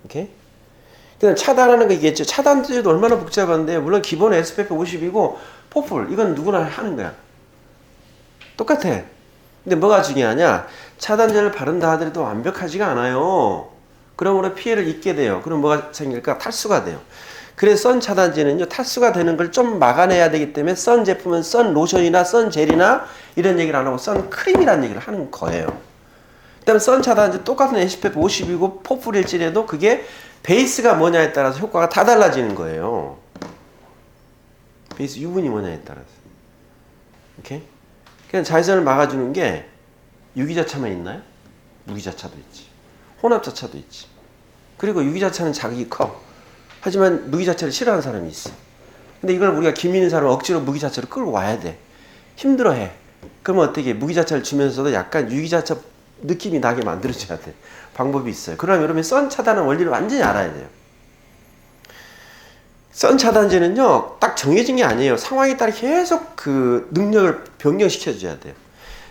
오케이? 그다음 차단하는 거 얘기했죠. 차단제도 얼마나 복잡한데 물론 기본 SPF 50이고 포풀 이건 누구나 하는 거야. 똑같아. 근데 뭐가 중요하냐? 차단제를 바른다 하더라도 완벽하지가 않아요. 그러므로 피해를 입게 돼요. 그럼 뭐가 생길까? 탈수가 돼요. 그래서 선 차단제는요, 탈수가 되는 걸 좀 막아내야 되기 때문에 선 제품은 선 로션이나 선 젤이나 이런 얘기를 안 하고 선 크림이라는 얘기를 하는 거예요. 그 다음에 선 차단제 똑같은 SPF 50이고 포풀일지라도 그게 베이스가 뭐냐에 따라서 효과가 다 달라지는 거예요. 베이스 유분이 뭐냐에 따라서. 오케이? 그냥 자외선을 막아주는 게 유기자차만 있나요? 무기자차도 있지. 혼합자차도 있지. 그리고 유기자차는 자극이 커. 하지만 무기자차를 싫어하는 사람이 있어. 근데 이걸 우리가 김 있는 사람을 억지로 무기자차로 끌고 와야 돼. 힘들어해. 그러면 어떻게 무기자차를 주면서도 약간 유기자차 느낌이 나게 만들어줘야 돼. 방법이 있어요. 그러면 여러분이 선 차단하는 원리를 완전히 알아야 돼요. 선 차단제는요, 딱 정해진 게 아니에요. 상황에 따라 계속 그 능력을 변경시켜줘야 돼요.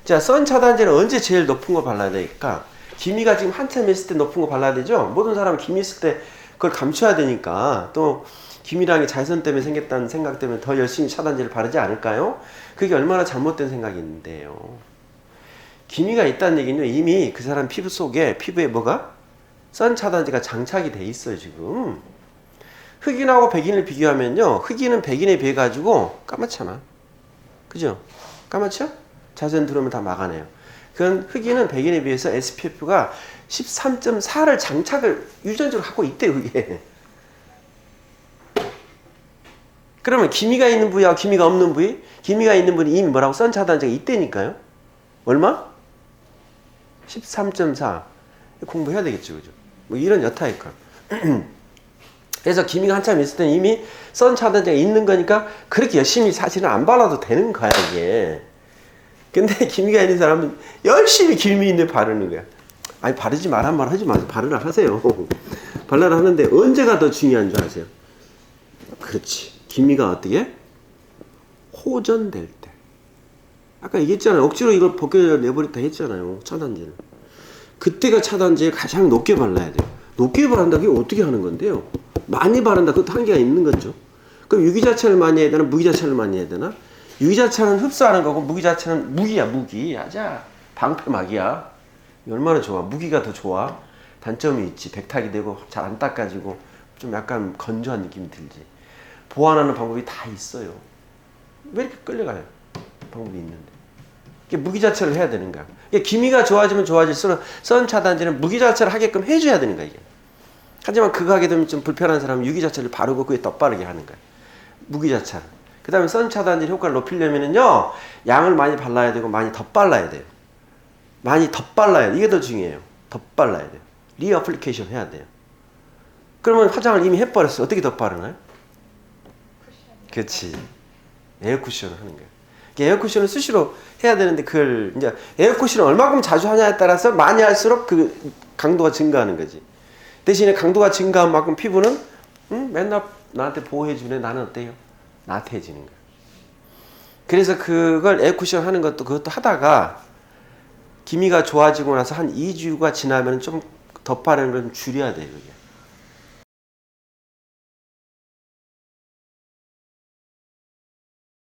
자, 선 차단제는 언제 제일 높은 거 발라야 될까? 기미가 지금 한참 있을 때 높은 거 발라야 되죠? 모든 사람은 기미 있을 때 그걸 감춰야 되니까 또 기미랑이 자외선 때문에 생겼다는 생각 때문에 더 열심히 차단제를 바르지 않을까요? 그게 얼마나 잘못된 생각인데요. 기미가 있다는 얘기는요, 이미 그 사람 피부 속에, 피부에 뭐가? 선 차단제가 장착이 돼 있어요, 지금. 흑인하고 백인을 비교하면요, 흑인은 백인에 비해 가지고 까맣잖아. 그죠? 까맣죠? 자외선 들어오면 다 막아내요. 그건 흑인은 백인에 비해서 SPF가 13.4를 장착을 유전적으로 갖고 있대요, 그게. 그러면 기미가 있는 부위하고 기미가 없는 부위? 기미가 있는 분이 이미 뭐라고? 선 차단제가 있다니까요? 얼마? 13.4. 공부해야 되겠죠, 그죠? 뭐 이런 여타일까. 그래서 기미가 한참 있을 때는 이미 선 차단제가 있는 거니까 그렇게 열심히 사실은 안 발라도 되는 거야, 이게. 근데 기미가 있는 사람은 열심히 기미 있는 바르는 거야. 아니, 바르지 말란 말 하지 마세요. 바르라 하세요. 발라라 하는데 언제가 더 중요한 줄 아세요? 그렇지. 기미가 어떻게? 호전될 때. 아까 얘기했잖아요. 억지로 이걸 벗겨내버렸다 했잖아요. 차단제를. 그때가 차단제에 가장 높게 발라야 돼요. 높게 바른다, 그게 어떻게 하는 건데요? 많이 바른다, 그것도 한계가 있는 거죠. 그럼 유기자차를 많이 해야 되나, 무기자차를 많이 해야 되나? 유기자차는 흡수하는 거고, 무기자차는 무기야, 무기. 아자, 방패막이야. 얼마나 좋아. 무기가 더 좋아. 단점이 있지. 백탁이 되고, 잘 안 닦아지고, 좀 약간 건조한 느낌이 들지. 보완하는 방법이 다 있어요. 왜 이렇게 끌려가요? 방법이 있는데. 무기자차를 해야 되는 거야. 기미가 좋아지면 좋아질수록 선 차단제는 무기자차를 하게끔 해줘야 되는 거야, 이게. 하지만 그거 하게 되면 좀 불편한 사람은 유기자차를 바르고 그게 더 빠르게 하는 거야. 무기자차. 그 다음에 선 차단제 효과를 높이려면은요, 양을 많이 발라야 되고 많이 덧발라야 돼요. 많이 덧발라야 돼. 이게 더 중요해요. 덧발라야 돼요. 리어플리케이션 해야 돼요. 그러면 화장을 이미 해버렸어. 어떻게 덧바르나요? 그렇지. 에어쿠션을 하는 거야. 에어쿠션을 수시로 해야 되는데 그걸 이제 에어쿠션을 얼마큼 자주 하냐에 따라서 많이 할수록 그 강도가 증가하는 거지. 대신에 강도가 증가한 만큼 피부는 맨날 나한테 보호해주네. 나는 어때요? 나태해지는 거야. 그래서 그걸 에어쿠션 하는 것도 그것도 하다가 기미가 좋아지고 나서 한 2주가 지나면 좀 덧바르는 걸 좀 줄여야 돼요. 그게.